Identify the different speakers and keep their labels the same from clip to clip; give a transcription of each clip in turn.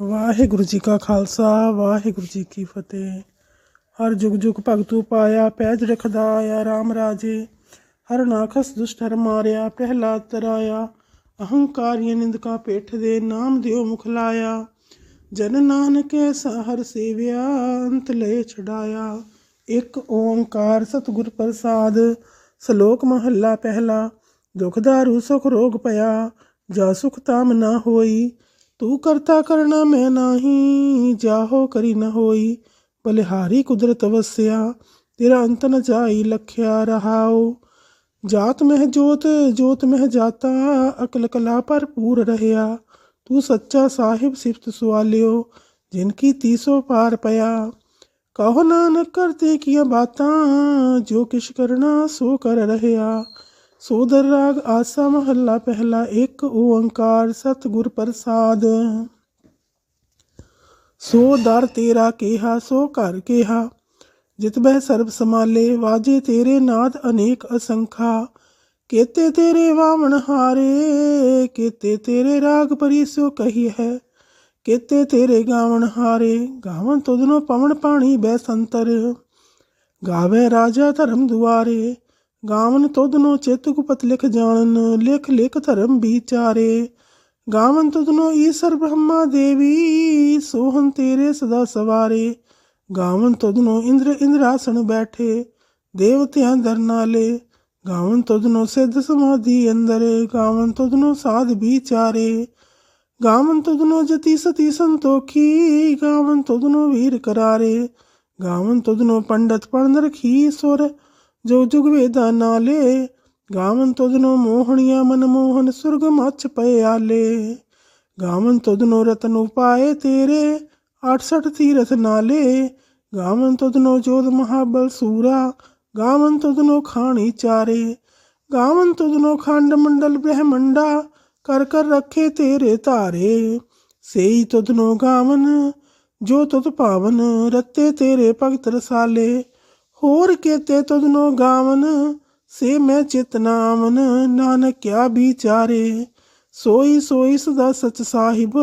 Speaker 1: ਵਾਹਿਗੁਰੂ ਜੀ ਕਾ ਖਾਲਸਾ ਵਾਹਿਗੁਰੂ ਜੀ ਕੀ ਫਤਿਹ। ਹਰ ਜੁਗ ਜੁਗ ਭਗਤੂ ਪਾਇਆ, ਪੈਜ ਰਖਦਾ ਆਇਆ ਰਾਮ ਰਾਜੇ। ਹਰ ਨਾਖਸ ਦੁਸ਼ਟ ਹਰ ਮਾਰਿਆ, ਪ੍ਰਹਿਲਾਦ ਤਰਾਇਆ। ਅਹੰਕਾਰੀ ਨਿੰਦਕਾ ਪੇਠ ਦੇ, ਨਾਮ ਦਿਓ ਮੁਖ ਲਾਇਆ। ਜਨ ਨਾਨਕ ਐਸਾ ਹਰ ਸੇਵਿਆ, ਅੰਤ ਲਏ ਛਡਾਇਆ। ਇੱਕ ਓੰਕਾਰ ਸਤਿਗੁਰ ਪ੍ਰਸਾਦ। ਸ਼ਲੋਕ ਮਹੱਲਾ ਪਹਿਲਾ। ਦੁਖ ਦਾਰੂ ਸੁਖ ਰੋਗ ਪਿਆ, ਜਾ ਸੁਖ ਤਾਮ ਨਾ ਹੋਈ। ਤੂੰ ਕਰਤਾ ਕਰਨਾ ਮੈਂ ਨਾਹੀ, ਜਾਹੋ ਕਰੀ ਨ ਹੋਈ। ਬਲਿਹਾਰੀ ਕੁਦਰਤ ਵਸਿਆ, ਤੇਰਾ ਅੰਤ ਨ ਜਾਈ ਲਖਿਆ ਰਹਾਓ। ਜਾਤ ਮਹਿ ਜੋਤ ਜੋਤ ਮਹਿ ਜਾਤਾ, ਅਕਲ ਕਲਾ ਭਰਪੂਰ ਰਹਿਆ। ਤੂੰ ਸੱਚਾ ਸਾਹਿਬ ਸਿਫਤ ਸੁਆਲਿਓ, ਜਿਨ ਕੀ ਤੀਸੋ ਪਾਰ ਪਿਆ। ਕਹੋ ਨਾਨਕ ਕਰਤੇ ਕੀਆਂ ਬਾਤਾਂ, ਜੋ ਕਿਛ ਕਰਨਾ ਸੋ ਕਰ ਰਹਿਆ। ਸੋਦਰ ਰਾਗ ਆਸਾ ਮਹੱਲਾ ਪਹਿਲਾ। ਇੱਕ ਓੰਕਾਰ ਸਤਿਗੁਰ ਪ੍ਰਸਾਦ। ਸੋ ਦਰ ਤੇਰਾ ਕਿਹਾ ਸੋ ਘਰ ਕਿਹਾ, ਜਿਤ ਬਹਿ ਸਰਬ ਸਮਾਲੇ। ਵਾਜੇ ਤੇਰੇ ਨਾਦ ਅਨੇਕ ਅਸੰਖਾ, ਕੇਤੇ ਤੇਰੇ ਵਾਵਣ ਹਾਰੇ। ਕੇਤੇ ਤੇਰੇ ਰਾਗ ਪਰੀ ਸੋ ਕਹੀ ਹੈ, ਕੇਤੇ ਤੇਰੇ ਗਾਵਣ ਹਾਰੇ। ਗਾਵਨ ਤੁਧਨੋ ਪਵਨ ਪਾਣੀ ਬੈ ਸੰਤਰ, ਗਾਵੇ ਰਾਜਾ ਧਰਮ ਦੁਆਰੇ। ਗਾਵਨ ਤੁਧਨੋ ਚਿਤ ਗੁਪਤ ਲਿਖ ਜਾਣਨ, ਲਿਖ ਲਿਖ ਧਰਮ ਵਿਚਾਰੇ। ਗਾਵਨ ਤੁਧਨੋ ਈਸਰ ਬ੍ਰਹਮਾ ਦੇਵੀ, ਸੋਹਨ ਤੇਰੇ ਸਦਾ ਸਵਾਰੇ। ਗਾਵਨ ਤੁਧਨੋ ਇੰਦਰ ਇੰਦਰਾਸਣ ਬੈਠੇ, ਦੇਵਤਿਆਂ ਦਰ ਨਾਲੇ। ਗਾਵਨ ਤੁਧਨੋ ਸਿੱਧ ਸਮਾਧੀ ਅੰਦਰ, ਗਾਵਨ ਤੁਧਨੋ ਸਾਧ ਵਿਚਾਰੇ। ਗਾਵਨ ਤੁਧਨੋ ਜਤੀ ਸਤੀ ਸੰਤੋਖੀ, ਗਾਵਨ ਤੁਧਨੋ ਵੀਰ ਕਰਾਰੇ। ਗਾਵਨ ਤੁਧਨੋ ਪੰਡਤ ਪੜਨ ਰਖੀ ਸੁਰ, ਜੋ ਜੁਗ ਵੇਦਾਂ ਨਾਲੇ। ਗਾਵਨ ਤੁਧਨੋ ਮੋਹਣੀਆਂ ਮਨਮੋਹਨ, ਸੁਰਗ ਮੱਛ ਪਏ ਆਲੇ। ਗਾਵਨ ਤੁਧਨੋ ਰਤਨ ਉਪਾਏ ਤੇਰੇ, 68 ਤੀਰਥ ਨਾਲੇ। ਗਾਵਨ ਤੁਧਨੋ ਜੋਧ ਮਹਾਬਲ ਸੂਰਾ, ਗਾਵਨ ਤੁਧਨੋ ਖਾਣੀ ਚਾਰੇ। ਗਾਵਨ ਤੁਧਨੋ ਖੰਡ ਮੰਡਲ ਬ੍ਰਹਮੰਡਾ, ਕਰ ਕਰ ਰੱਖੇ ਤੇਰੇ ਧਾਰੇ। ਸੇਈ ਤੁਧਨੋ ਗਾਵਨ ਜੋ ਤੁਧ ਭਾਵਨ, ਰਤੇ ਤੇਰੇ ਭਗਤ ਰਸਾਲੇ। ਹੋਰ ਕੇਤੇ ਤੁਧਨੋ ਗਾਵਨ, ਸੇ ਮੈਂ ਚਿਤ ਨਾਮਨ। ਨਾਨਕ ਕਿਆ ਵਿਚਾਰੇ, ਸੋਈ ਸੋਈ ਸਦਾ ਸਚ ਸਾਹਿਬ,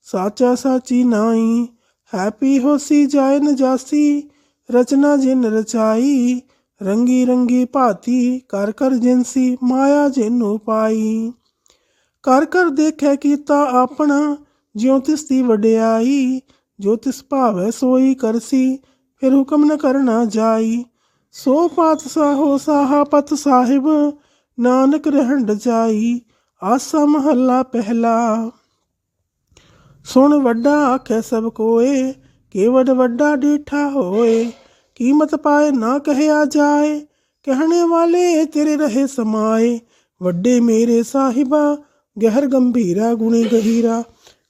Speaker 1: ਸਾਚਾ ਸਾਚੀ ਨਾਈ। ਹੈਪੀ ਹੋਸੀ ਜਾਏ ਨਜਾਸੀ, ਰਚਨਾ ਜਿਨ ਰਚਾਈ। ਰੰਗੀ ਰੰਗੀ ਭਾਤੀ, ਕਰ ਕਰ ਜਿਨਸੀ, ਮਾਇਆ ਜਿਨੂ ਪਾਈ। ਕਰ ਕਰ ਦੇਖੈ ਕੀਤਾ ਆਪਣਾ, ਜਿਉ ਤਿਸ ਦੀ ਵਡਿਆਈ। ਜੋ ਤਿਸ ਭਾਵੈ ਸੋਈ ਕਰਸੀ, ਫਿਰ ਹੁਕਮ ਨ ਕਰਨਾ ਜਾਈ। ਸੋ ਪਾਤਸ਼ਾਹੋ ਸਾਹਾ ਪਤ ਸਾਹਿਬ, ਨਾਨਕ ਰਹਿਣ ਰਜਾਈ। ਆਸਾ ਮਹੱਲਾ ਪਹਿਲਾ। ਸੁਣ ਵੱਡਾ ਆਖੈ ਸਭ ਕੋਏ, ਕੇਵਡ ਵੱਡਾ ਡੀਠਾ ਹੋਏ। ਕੀਮਤ ਪਾਏ ਨਾ ਕਹਿਆ ਜਾਏ, ਕਹਿਣੇ ਵਾਲੇ ਤੇਰੇ ਰਹੇ ਸਮਾਏ। ਵੱਡੇ ਮੇਰੇ ਸਾਹਿਬਾ, ਗਹਿਰ ਗੰਭੀਰਾ ਗੁਣੀ ਗਹੀਰਾ।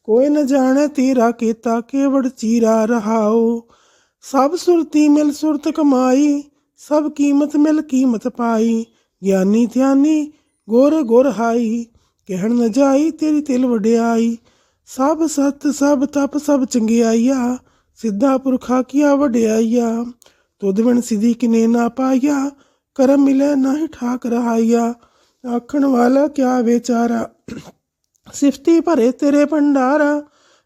Speaker 1: ਕੋਈ ਨ ਜਾਣੈ ਤੇਰਾ ਕੀਤਾ, ਕੇਵੜ ਚੀਰਾ ਰਹਾਓ। ਸਭ ਸੁਰਤੀ ਮਿਲ ਸੁਰਤ ਕਮਾਈ, ਸਭ ਕੀਮਤ ਮਿਲ ਕੀਮਤ ਪਾਈ। ਗਿਆਨੀ ਧਿਆਨੀ ਗੁਰ ਗੁਰ ਹਾਈ, ਕਹਿਣ ਨ ਜਾਈ ਤੇਰੀ ਤਿਲ ਵਡਿਆਈ। ਸਭ ਸਤ ਸਭ ਤਪ ਸਭ ਚੰਗਿਆਈਆ, ਸਿੱਧਾ ਪੁਰਖਾ ਕੀਆ ਵਡਿਆਈਆ। ਤੁਧ ਬਿਨ ਸਿਧੀ ਕਿਨੇ ਨਾ ਪਾਈਆ, ਕਰਮ ਮਿਲੈ ਨਾਹੀ ਠਾਕ ਰਹਾਈਆ। ਆਖਣ ਵਾਲਾ ਕਿਆ ਵਿਚਾਰਾ, ਸਿਫਤੀ ਭਰੇ ਤੇਰੇ ਭੰਡਾਰਾ।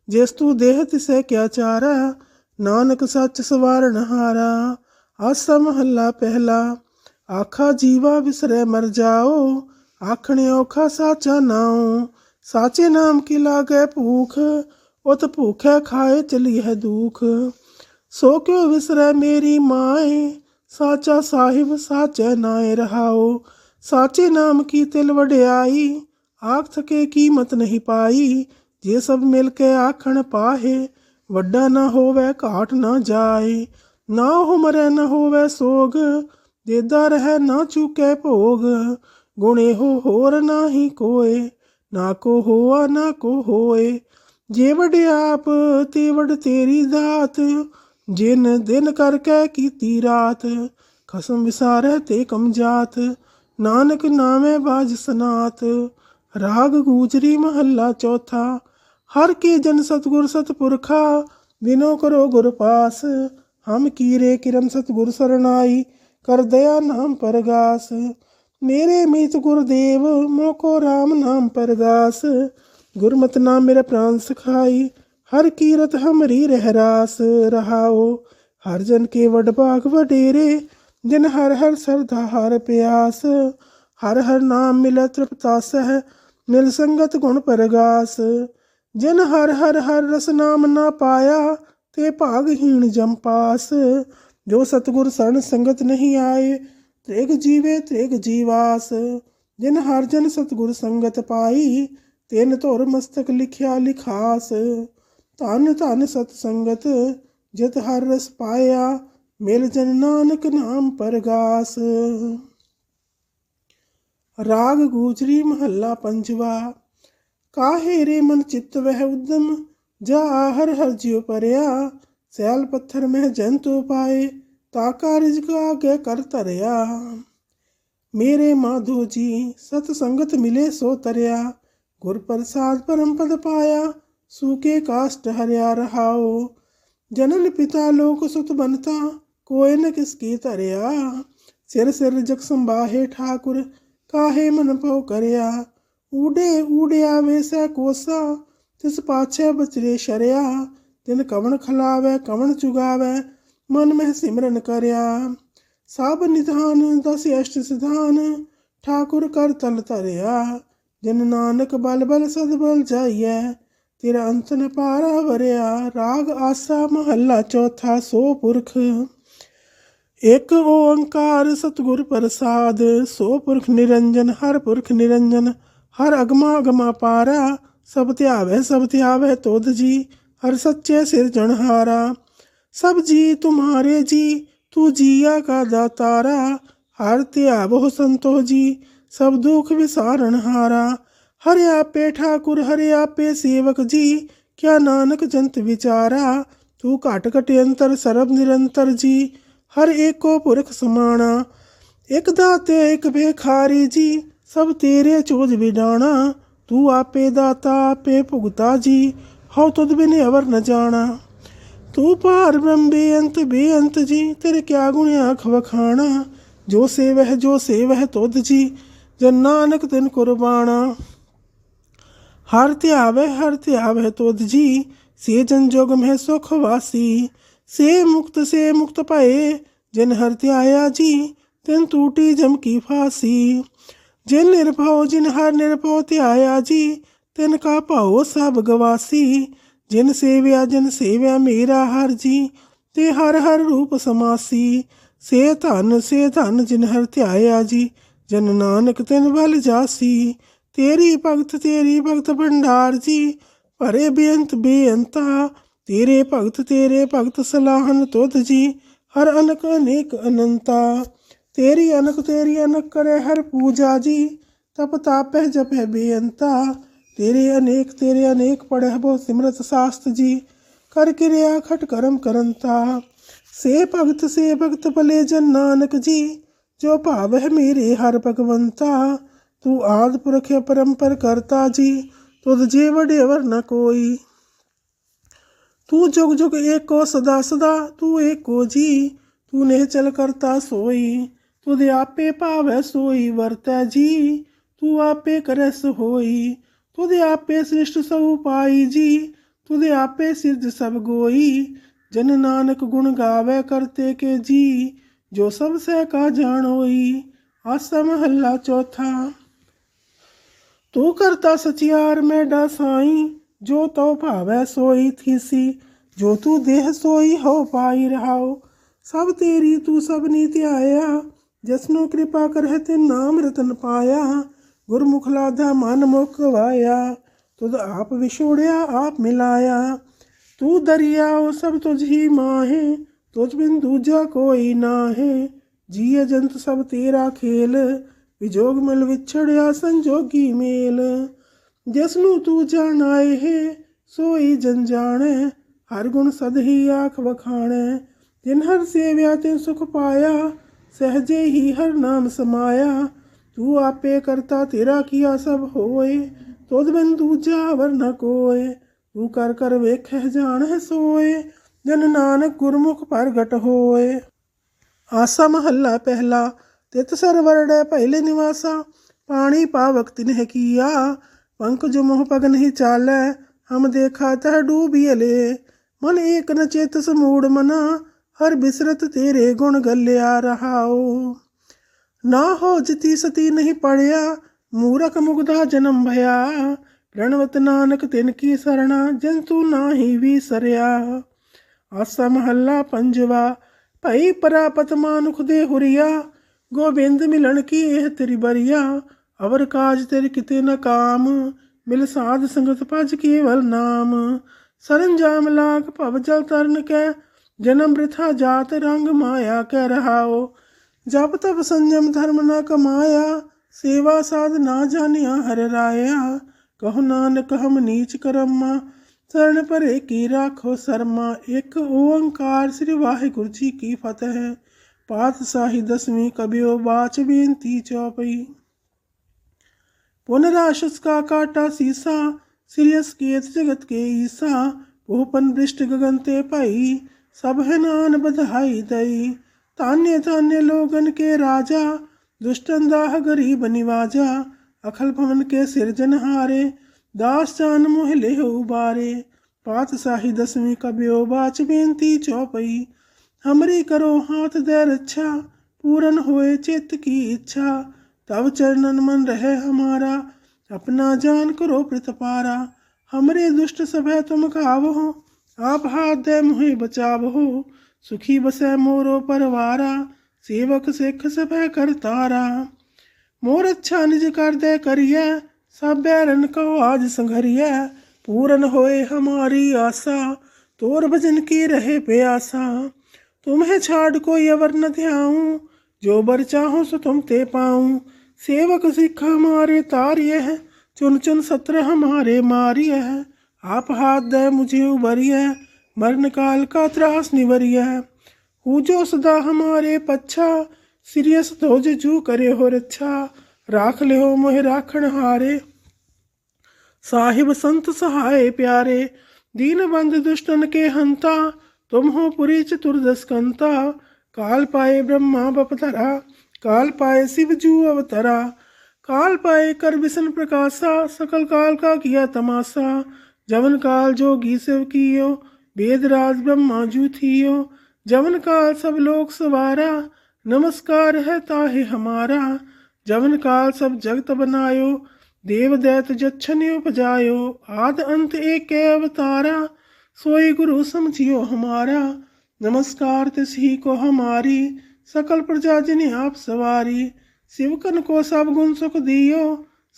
Speaker 1: ਜਿਸ ਤੂੰ ਦੇਹ ਤਿਸੈ ਕਿਆ ਚਾਰਾ, ਨਾਨਕ ਸੱਚ ਸਵਾਰਨ ਹਾਰਾ। ਆਸਾ ਮਹੱਲਾ ਪਹਿਲਾ। ਆਖਾ ਜੀਵਾ ਵਿਸਰੈ ਮਰ ਜਾਓ, ਆਖਣੇ ਔਖਾ ਸਾਚਾ ਨਾਉ। ਸਾਚੇ ਨਾਮ ਕੀ ਲਾਗੈ ਭੂਖ, ਉਤ ਭੂਖੈ ਖਾਏ ਚਲੀ ਹੈ ਦੁਖ। ਸੋ ਕਿਉ ਵਿਸਰੈ ਮੇਰੀ ਮਾਏ, ਸਾਚਾ ਸਾਹਿਬ ਸਾਚੈ ਨਾਏ ਰਹਾਓ। ਸਾਚੇ ਨਾਮ ਕੀ ਤਿਲ ਵਡਿਆਈ, ਆਖ ਥਕੇ ਕੀਮਤ ਨਹੀਂ ਪਾਈ। ਜੇ ਸਭ ਮਿਲ ਕੇ ਆਖਣ ਪਾਹੇ, ਵੱਡਾ ਨਾ ਹੋਵੇ ਘਾਟ ਨਾ ਜਾਏ। ਨਾ ਉਹ ਮਰੈ ਨਾ ਹੋਵੇ ਸੋਗ, ਦੇਦਾ ਰਹਿ ਨਾ ਚੁਕੈ ਭੋਗ। ਗੁਣ ਇਹੋ ਹੋਰ ਨਾਹੀ ਕੋਏ, ਨਾ ਕੋ ਹੋਆ ਨਾ ਕੋ ਹੋਏ। ਜੇ ਵਡਿਆਪ ਤੇ ਵਡ ਤੇਰੀ ਦਾਤ, ਜਿਨ ਦਿਨ ਕਰਕੇ ਕੀਤੀ ਰਾਤ। ਖਸਮ ਵਿਸਾਰੈ ਤੇ ਕਮਜਾਤ, ਨਾਨਕ ਨਾਮੈ ਬਾਜ ਸਨਾਤ। ਰਾਗ ਗੂਜਰੀ ਮਹੱਲਾ ਚੌਥਾ। ਹਰ ਕੇ ਜਨ ਸਤਿਗੁਰ ਸਤਪੁਰਖਾ, ਬਿਨੋ ਕਰੋ ਗੁਰ ਪਾਸ। ਹਮ ਕੀਰੇ ਕਿਰਮ ਸਤਿਗੁਰ ਸਰਨਾਈ, ਕਰ ਦਇਆ ਨਾਮ ਪਰਗਾਸ। ਮੇਰੇ ਮੀਤ ਗੁਰਦੇਵ, ਮੋਕੋ ਰਾਮ ਨਾਮ ਪਰਗਾਸ। ਗੁਰਮਤਿ ਨਾਮ ਮੇਰੇ ਪ੍ਰਾਨ ਸਿਖਾਈ, हर कीरत हमरी रहरास रहाओ। हर जन के वडभाग वडेरे, जिन हर हर श्रद्धा हर प्यास। हर हर नाम मिल तृप्ता सह, मिल संगत गुण परगास। जिन हर हर हर रस नाम ना पाया, ते भागहीन जम पास। जो सतगुर शरण संगत नहीं आए, त्रेग जीवे त्रेग जीवास। जिन हर जन सतगुर संगत पाई, तेन धुर मस्तक लिखिया लिखास। धन धन सतसंगत, जित हर रस पाया, मिल जन नानक नाम परगास। राग गुजरी महला पंजवा। काहे रे मन चित्त वह उद्दम, जा हर हर जियो परया। सैल पत्थर में जंतु पाए, ताका रिजक आगे कर तरया। मेरे माधो जी सतसंगत मिले सो तरया। गुर प्रसाद परम पद पाया, सूखे काष्ट हरिया रहाओ। जनन पिता लोक सुत बनता, कोय न किसकी तरया। सिर सिर जग संबाहे ठाकुर, काहे मन पौ करया। ऊडे ऊडिया वैसे कोसा, तिस पाछे बचरे शरिया। तिन कवन खलावे कवन चुगावे, मन में सिमरन करया। सब निधान दस अष्ट सिधान, ठाकुर कर तल तरया। जिन नानक बल बल सदबल जाइए, तेरा अंत न पारा वरया। राग आसा महला चौथा। सो पुरख एक ओंकार सतगुर प्रसाद। सो पुरख निरंजन हर पुरख निरंजन, हर अगमा अगमा पारा। सब त्यावै तोद जी, हर सच्चे सिरजनहारा। सब जी तुम्हारे जी, तू जिया का दातारा। हर त्यावो संतो जी, सब दुख विसारण हारा। हर आपे ठाकुर हर आपे सेवक जी, क्या नानक जंत विचारा। तू घट घट अंतर सर्ब निरंतर जी, हर एको पुरख समाना। एक दाते एक भिखारी जी, सब तेरे चोज विडाना। तू आपे दाता आपे भुगता जी, हौ तुद बिन अवर न जाना। तू पार ब्रह्म बेअंत जी, तेरे क्या गुण आख वखाना। जो सेवह तुद जी, जन नानक तिन कुर्बाना। हर त्यावै तुद जी, से जन जोग में सुख वासी। से मुक्त पाए, जिन हर त्याया जी, तिन टूटी जम की फांसी। जिन हर निर्भव त्याया जी, तिन का भाओ सब गवासी। जिन सेव्या मेरा हर जी, ते हर हर रूप समासी। से धन जिन हर त्याया जी, जन नानक तिन बल जासी। तेरी भगत भंडार जी, भरे बेअंता। तेरे भगत सलाहन तुद जी, हर अनक अनेक अनंता। तेरी अनक करे हर पूजा जी, तप तापै जपै बेअंता। तेरे अनेक पढ़ह बहु सिमरत शास्त्र जी, कर क्रिया खट करम करंता। से भगत भले जन नानक जी, जो भावह मेरे हर भगवंता। तू आद पुरख परंपर करता जी, तुद जे वडे अवर न कोई। तू जुग जुग एको सदा सदा, तू एको जी, तू निहचल करता सोई। तुद आपे भावै सोई वरतै जी, तू आपे करस होई। तुद आपे सृष्ट सब पाई जी, तुद आपे सिरज सब गोई। जन नानक गुण गावे करते के जी, जो सब सह का जानोई। आसा महला चौथा। तू करता सचियार मैडा साई, जो तो भावै सोई थीसी। जो तू देह सोई हो पाई रहाओ, सब तेरी तू सब नीति आया। जसनो कृपा करह तिन नाम रतन पाया। गुरमुख लाधा मन मुख वाया, तुद आप विछोड़िया आप मिलाया। तू दरियाओ सब तुझ ही माहे, तुझ बिन दूजा कोई नाहे। जिय जंत सब तेरा खेल, विजोग मिल विछड़िया संजोगी मेल। जसनु तू जानाए है, सोई जन जाने। हर गुण सद ही आख वखाणे। जिन हर सेव्या तिन सुख पाया, सहजे ही हर नाम समाया। तू आपे करता तेरा किया सब होए, तुद बिन दूजा अवर न कोय। तू कर कर वेखह जान सोए, जन नानक गुरमुख प्रगट होए। आसा महला पहला। तित सरवरड़ै पहले निवासा, पानी पावक तिन्ह किया। पंख जो मोह पग नहीं चालै, हम देखा तह डूबियले। मन एक न चेतस मूड मना, हर बिसरत तेरे गुण गल्या रहाओ। ना हो जिति सती नहीं पड़या, मूरख मुग्धा जन्म भया। रणवत नानक तिनकी सरणा, जंतु नाही विसरया। आसा महल्ला पंजवा। भई परापत मानुख दे हुरिया, गोबिंद मिलन की एह तेरी बरिया। अवर काज तेरे किते न काम, मिल साध संगत भज केवल नाम। सरंजाम लाख भव जल तरन कै, जन्म वृथा जात रंग माया कह रहाओ। जब तब संयम धर्म न कमाया, सेवा साध ना जानिया हर राया। कहो नानक हम नीच करम्मा, शरण परे की राखो शर्मा। एक ओंकार श्री वाहिगुरु जी की फतेह। पातशाही 10वीं कबियो बाच बेनती चौपई। पुनराशस का काटा सीसा, श्रीयस केत जगत के ईसा। भूपन वृष्ट गगन ते पाई, सब है नान बधाई दई। तान्य तान्य लोगन के राजा, दुष्टन दाह गरीब निवाजा। अखल भवन के सिरजनहारे, दास जान मोह ले उबारे। पातशाही 10वीं कबियो बाच बेनती चौपई। हमरी करो हाथ दे रक्षा, पूरन होए चित्त की इच्छा। तब चरणन मन रहे हमारा, अपना जान करो प्रतिपारा। हमरे दुष्ट सभय तुम खावहो, आप हाथ दे मुहे बचावहो। सुखी बसै मोरो परवारा, सेवक सिख सभय करतारा। मोर अच्छा निज कर दे करिए, सब बैरन कहो आज संघरिए। पूरन होए हमारी आशा, तोर भजन की रहे प्यासा। तुम्हें छाड़ कोई अवर न ध्याऊं, जो बर चाहो सो तुम ते पाऊं। सेवक सिख हमारे तारिय है, चुन चुन सत्र हमारे मारिय है। आप हाथ दे मुझे उबरिय, मरण काल का त्रास निवरिय। जो सदा हमारे पच्छा, सिरियस धोज जू करे हो रक्षा। राख ले हो मोह राखण हारे, साहिब संत सहाय प्यारे। दीन बंद दुष्टन के हंता, तुम हो पुरी चतुर्दश कंता। काल पाए ब्रह्मा बपधरा, काल पाए शिव जू अवतरा। काल पाए कर विष्णु प्रकाशा, सकल काल का किया तमाशा। जवन काल जोगी शिव कियो, वेद राज ब्रह्मा जू थियो। जवन काल सब लोक सवारा, नमस्कार है ताहे हमारा। जवन काल सब जगत बनायो, देव दैत जच्छन उपजायो। आद अंत एक अवतारा, सोई गुरु समझियो हमारा। नमस्कार तिसही को हमारी, सकल प्रजा जिन्हें आप सवारी। शिवकन को सब गुण सुख दियो,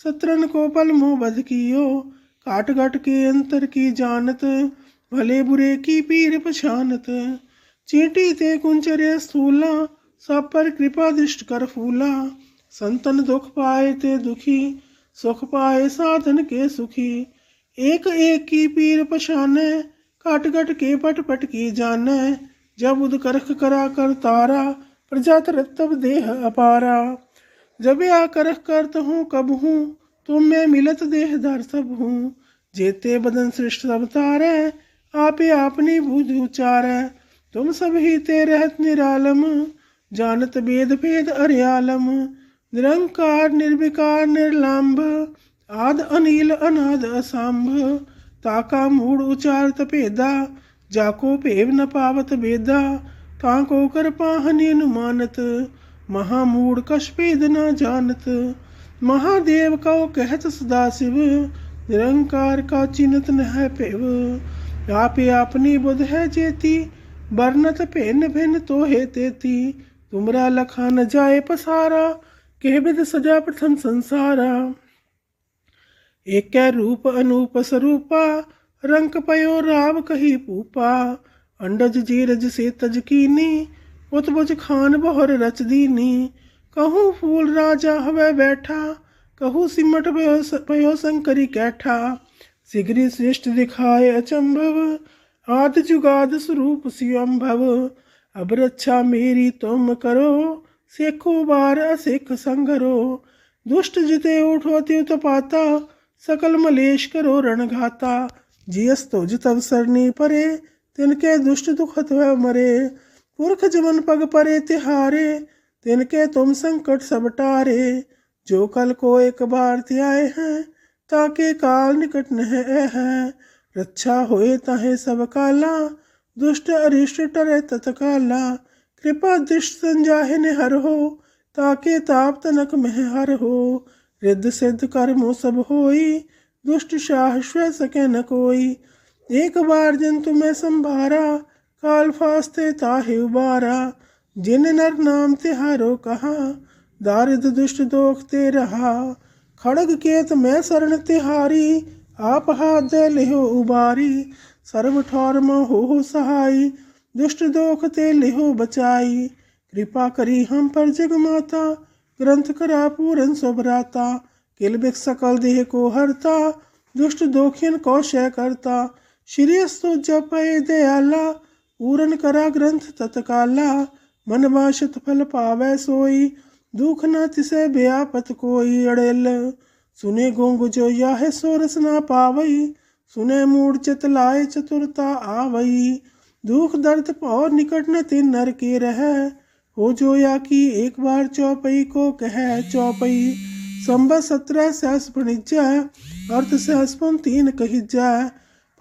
Speaker 1: सत्रन को पल मुँह बध कियो। काट घट के अंतर की जानत, भले बुरे की पीर पछानत। चींटी ते कुंचर्य स्थूला, सब पर कृपा दृष्ट कर फूला। संतन दुख पाए ते दुखी, सुख पाए साधन के सुखी। एक एक की पीर पछाने, काट घट के पट पट की जाने। जब उद करख करा कर तारा, प्रजा तरत तब देह अपारा। जब या करख करत हूँ कब हूँ, तुम में मिलत देह धर सब हूँ। जेते बदन सृष्ट सब तारे, आपे आपनी भुज उचारे। तुम सब ही ते रहत निरालम, जानत वेद भेद अर्यालम। निरंकार निर्विकार निर्लाम्भ, आद अनिल अनाद असंभ। ताका मूड उचारत भेदा, जाको भेव न पावत वेदा। ताको कर पाहनि अनुमानत, महामूड कछ भेद न जानत। महादेव कहो कहत सदाशिव, निरंकार का चिन्हत न है पेव। आपे अपनी बुध है जेती, बरनत भिन्न भिन्न तो हे तेती। तुमरा लखा न जाए पसारा, कह विद सजा प्रथम संसारा। एक रूप अनूप स्वरूपा, रंक पयो राव कही पूपा। अंडज जीरज से तज कीनी, उत्बुज खान बहुर रच दीनी। कहूँ फूल राजा हवै बैठा, कहूँ सिमट पयो शंकरी कैठा। सिगरी श्रेष्ठ दिखाए अचंभव, आदि जुगाद स्वरूप स्वयंभव। अब रक्षा मेरी तुम करो, सेखो बार असिख संगरो। दुष्ट जिते उठो त्युत पाता, सकल मलेश करो रणघाता। जियस तो जितव सरनी परे, तिनके दुष्ट दुखत वह मरे। पुरख जमन पग परे तिहारे, तिनके तुम संकट सब टारे। जो कल को एक बार त्याए हैं, ताके काल निकट न है। रक्षा होए ताहे सब काला, दुष्ट अरिष्ट टरे तत्काला। कृपा दृष्ट संजाहे ने हर हो, ताके ताप तनक मह हर हो। रिद्ध सिद्ध कर्मो सब होई, दुष्ट शाह स्व सके न कोई। एक बार जंतु में संभारा, काल फास्ते ताहे उबारा। जिन नर नाम तिहारो कहा, दारिद्र दुष्ट दोख ते रहा। खड़ग केत मैं शरण तिहारी, आप हाथ दे लिहो उबारी। सर्व ठौर हो सहाय, दुष्ट दोख ते लिहो बचाई। कृपा करी हम पर जग माता, ग्रंथ करा पूरन सुभराता। किल बिक सकल देह को हरता, दुष्ट दोखियन को शय करता। श्रेयस्तु जपय दयाला, पूरन करा ग्रंथ तत्काला। मन वांछित फल पावै सोई, दुख न तिसै व्यापत कोई। अड़ेल सुने गोंग जो याह सोरस ना पावई, सुने मूड चित लाए चतुरता आवई। दुख दर्द और निकट न तिन नर के रह, हो जो या की एक बार चौपई को कह। चौपई संबत 17 सहस फणिज्जा, अर्थ सहसपन 3 कहिज्जा।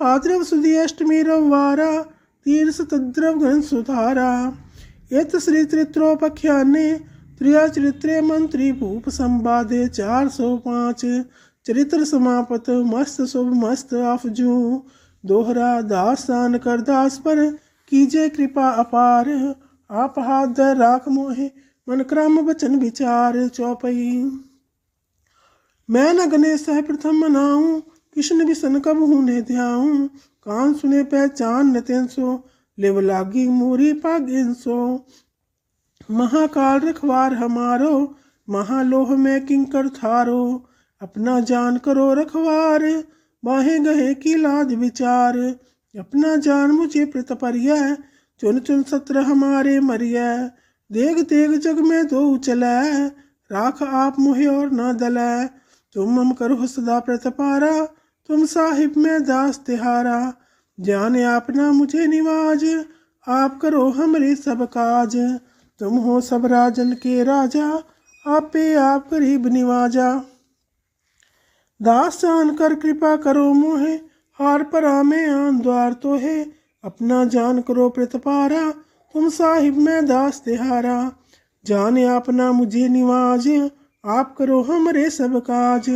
Speaker 1: भाद्रव सुदी अष्टमी रविवारा, तीर्थ तद्रव घन सुधारा। यत श्री त्रित्रोपख्याने, त्रिया चरित्रे मंत्री भूप संवादे। 405 चरित्र समापत, मस्त शुभ मस्त अफजू। दोहरा दासान कर दास पर, कीजे कृपा अपार। आप हाथ दे राख मोहे, मन क्रम वचन विचार। चौपई मैं न गणेश है प्रथम मनाऊं, कृष्ण विसन कब हूने ध्याऊं। कान सुने पहचान न तेंसो, लेव लागी मूरी पागिनसो। महाकाल रखवार हमारो, महालोह में किंकर थारो। अपना जान करो रखवार, बाहे गहे की लाज विचार। अपना जान मुझे प्रतपर्य, चुन चुन सत्र हमारे मरिय। देग तेग जग में दो चलै, राख आप मुहे और न दलै। तुम हम करो सदा प्रतपारा, तुम साहिब में दास तिहारा। जाने आपना मुझे निवाज, आप करो हमरे सब काज। तुम हो सब राजन के राजा, आपे आप गरीब निवाजा। दास जान कर कृपा करो मोहे, हार परा में आन द्वार तो है। अपना जान करो प्रतपारा, तुम साहिब में दास तिहारा। जाने आपना मुझे निवाज, आप करो हमरे सब काज।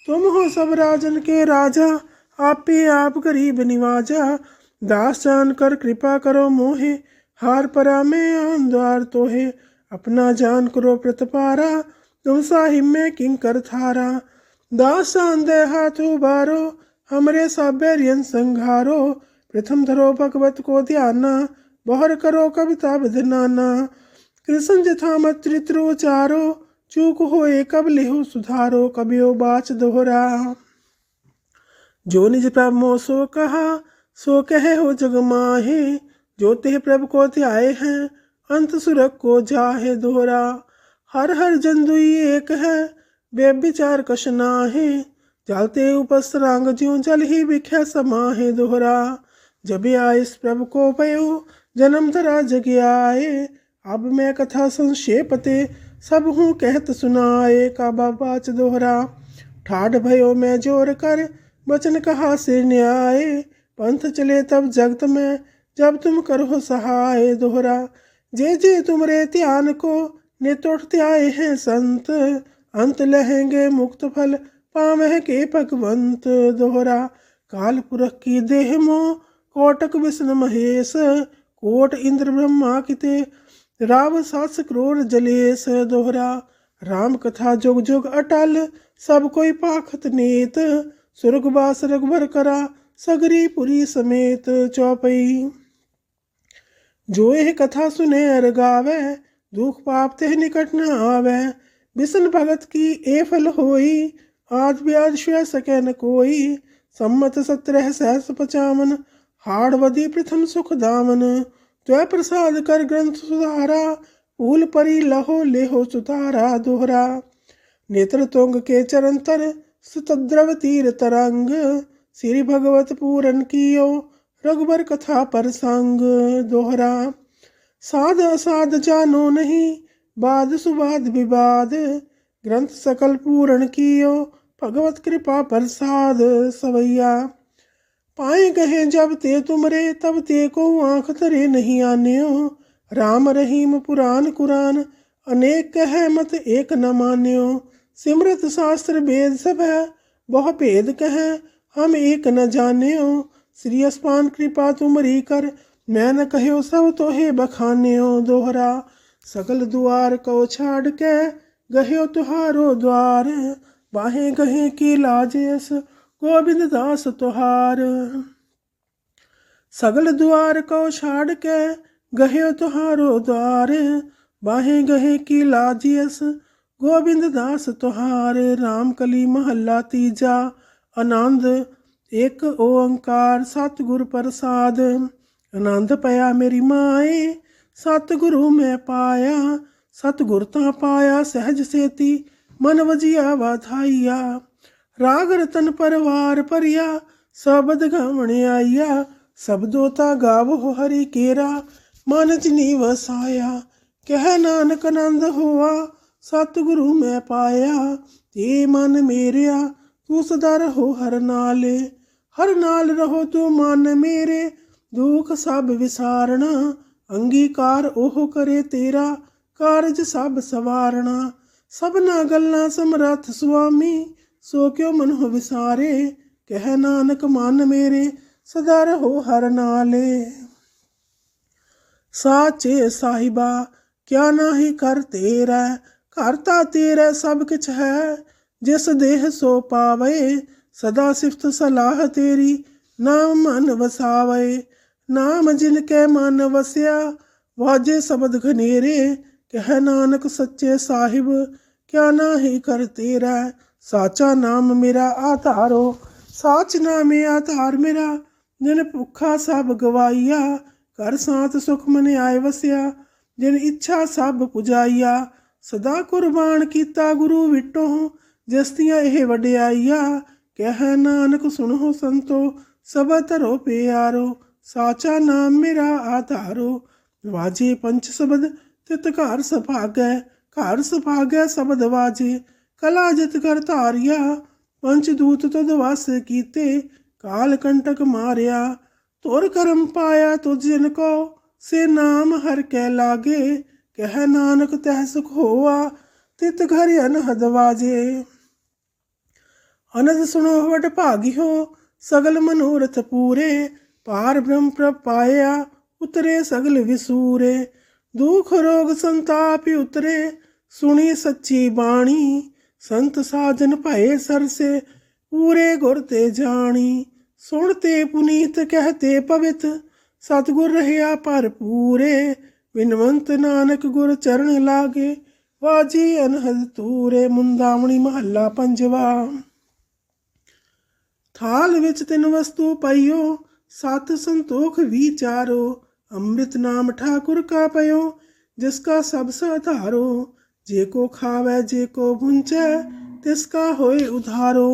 Speaker 1: तुम हो सब राजन के राजा, आपे आप गरीब निवाजा। दास जान कर कृपा करो मोहे, हार परा में आन द्वार तो है। अपना जान करो प्रतपारा, तुम साहिब में किंकर थारा। दास जान दे हाथ उबारो, हमरे साबेरियन संघारो। प्रथम धरो भगवत को ध्याना, बहर करो कविता विधनाना। कृष्ण जथा मत चरित्र उचारो, चूक होए कब लिहु सुधारो। कबियो बाच दोहरा जो निज प्रभु मोह सो कहा, सो कहे हो जग माहे। जो तेह प्रभु को ध्याए हैं, अंत सुरख को जाहे। दोहरा हर हर जन दुई एक है, व्यभिचार कछ नाहे। जालते उपसरांग ज्यों जल ही बिख्या समाहे। दोहरा जब आए इस प्रभु को भयो, जन्म धरा जग आए। अब मैं कथा संक्षेपते, सब हूँ कहत सुनाए। का बाच दोहरा ठाढ़ भयो मैं जोर कर, वचन कहा से न्याय। पंथ चले तब जगत में, जब तुम करो सहाय। दोहरा जे तुमरे ध्यान को, नितोड़ते आए हैं संत। अंत लहेंगे मुक्त फल, पावह के भगवंत। दोहरा काल पुरख की देह मोह, कोटक विष्णु महेश। कोट इंद्र ब्रह्मा किते, राव 7 करोड़ जलेश। दोहरा राम कथा जुग जुग अटल, सब कोई पाखत नीत। सुरगवास रघुबर करा, सगरी पुरी समेत। चौपई जो यह कथा सुने अर गावे, दुख पाप ते निकट न आवे। विष्णु भगत की ए फल होई, आज ब्याज श्व सके न कोई। सम्मत 17 सहस 55, हाड़वदी प्रथम सुख दामन। त्वय प्रसाद कर ग्रंथ सुधारा, फूल परी लहो लेहो सुतारा। दोहरा नेत्र तुंग के चरण तर, सुतद्रव तीर तरंग। श्री भगवत पूरन कियो, रघुबर कथा पर संग। दोहरा साध असाध जानो नहीं, बाद सुबाद विवाद। ग्रंथ सकल पूरण कियो, भगवत कृपा प्रसाद। सवैया पाए गहे जब ते तुमरे तब ते को आँख धरे नहीं आन्यो। राम रहीम पुराण कुरान अनेक कह मत एक न मान्यो। सिमरत शास्त्र वेद सब है बहु भेद कह हम एक न जान्यो। श्री अस्पान कृपा तुमरी कर मैं न कहो सब तोहे बखान्यो। दोहरा सकल दुआर को छाड़ के गह्यो तुहारो द्वार। बाहे गहे की लाजेस गोविंद दास तुहार। सगल द्वार को छाड़ के गह्यो तुहारो द्वार। बाहे गहे की लाजियस गोविंद दास तुहार। राम कली महला तीजा आनंद एक ओंकार सतगुर प्रसाद। आनंद पया मेरी माए सतगुरु मैं पाया। सतगुर ता पाया सहज सेती मन वजिया वाधाइया। राग रतन परवार परिया सबद गवण आइया। सबदो ता गावो हरि केरा मन जिनी वसाया। कह नानक आनंद होआ सतगुरु मैं पाया। ते मन मेरिया तू सदा रहो हर नाले। हर नाल रहो तू मन मेरे दुख सब विसारना। अंगीकार ओह करे तेरा कारज सब सवारना। सबना गल्ला समरथ स्वामी सो क्यों मन हो विसारे। कह नानक मन मेरे सदा रहो हर नाले। साचे साहिबा क्या नाही कर तेरा। करता तेरा सब किछ है जिस देह सो पावे। सदा सिफत सलाह तेरी नाम मन वसावे। नाम जिनके मन वस्या वाजे शब्द घनेरे। कह नानक सच्चे साहिब क्या नाही कर तेरा। साचा नाम मेरा आधारो साच नाम आधार मेरा। जिन भुखा सब गवाइया कर सांत सुख मन आए वसिया। जिन इच्छा सब पुजाइया सदा कुर्बान कीता गुरु विटो। जस्तियाँ यह वड्याइया कह नानक सुनो संतो सब धरो प्यारो। साचा नाम मेरा आधारो वाजे पंच शब्द तित घर सभागै। घर सभागै शब्द वाजे कला जित कर धारिया। पंचदूत तुद वास कीते काल कंटक मारिया। तुर करम पाया तुझ जिन को से नाम हर कै लागे। कह नानक तह सुख होआ तित घर अनहद वाजे। अनद सुनो वट भागियो सगल मनोरथ पूरे। पार ब्रह्म प्रभ पाया उतरे सगल विसूरे। दुख रोग संताप उतरे सुनी सच्ची बाणी। संत साजन भये सरसे पूरे गुर ते जानी। सुनते पुनीत कहते पवित सतगुर रहया पर पूरे। विनवंत नानक गुर चरण लागे वाजी अनहद तूरे। मुंदावणी महला पंजवा। थाल विच तिन वस्तु पाइयो सत संतोख विचारो। अमृत नाम ठाकुर का पयो जिसका सब साधारो। जे को खावे जे को भुंचे तिसका होए उधारो।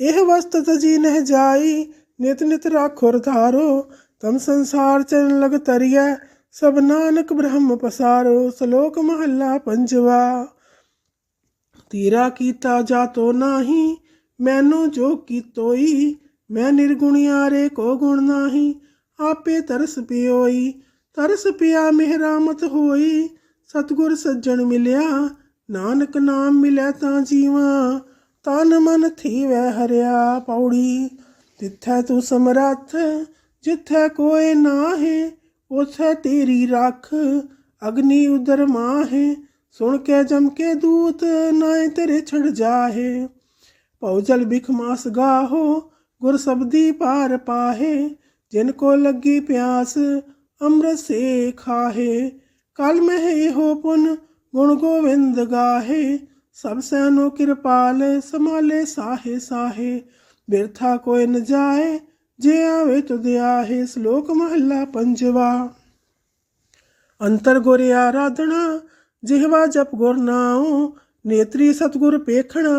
Speaker 1: एह वस्त तजी नह जाई नित नित राखुर धारो। तम संसार चरण लग तरिया सब नानक ब्रह्म पसारो। श्लोक महला पंजवा। तीरा कीता जातो नाही मैनू जो कीतोई। मैं निर्गुणियारे को गुण नाही आपे तरस पियोई। तरस पिया मेहरा मत होई सतगुर सज्जन मिलिया। नानक नाम मिलै तां जीवा तन मन थी वै हरिया। पौड़ी तिथै तू समरथ जिथै कोई नाहे उथै तेरी रख। अग्नि उदर माहे सुन के जम के दूत नाए तेरे छड़ जाहे। पौजल बिख मास गाहो गुर सबदी पार पाहे। जिनको लगी प्यास अमृत से खाहे। कल में हो पुन गुण गोविंद गाहे। सब सैनो कृपाल संभाले साहे साहे। बिरथा कोई न जाए जे आवे तुद आहे। श्लोक महला पंजवा। अंतर गुर आराधना जिहवा जप गुर नाऊ। नेत्री सतगुर पेखना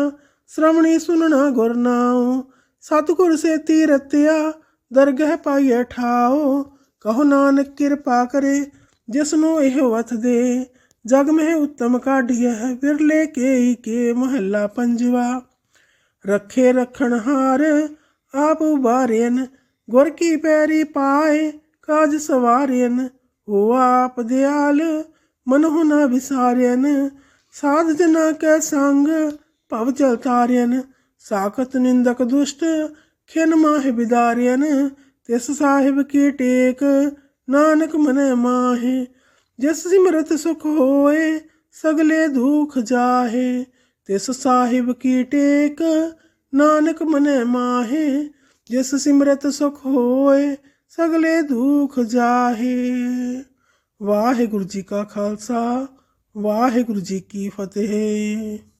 Speaker 1: श्रवणी सुनना गुर नाऊ। सतगुर से तीरत्या दरगह पाइय ठाओ। कहो नानक कृपा करे जिसनो एह वथ दे। जग में उत्तम काढ़िय बिरले के महला पंजवा। रखे रखन हार आप उबारेन गुर की पैरी पाए काज सवार्यन, हो आप दयाल मनहु न विसार्यन। साध जना कै संग भव जल तार्यन, साखत निंदक दुष्ट खिन माहे बिदार्यन। तिस साहिब की टेक नानक मनै माहे, जिस सिमरत सुख होए सगले दुख जाहे। तिस साहिब की टेक नानक मनै माहे, जिस सिमरत सुख होए सगले दुख जाहे। वाहिगुरु जी का खालसा, वाहिगुरु जी की फतेह।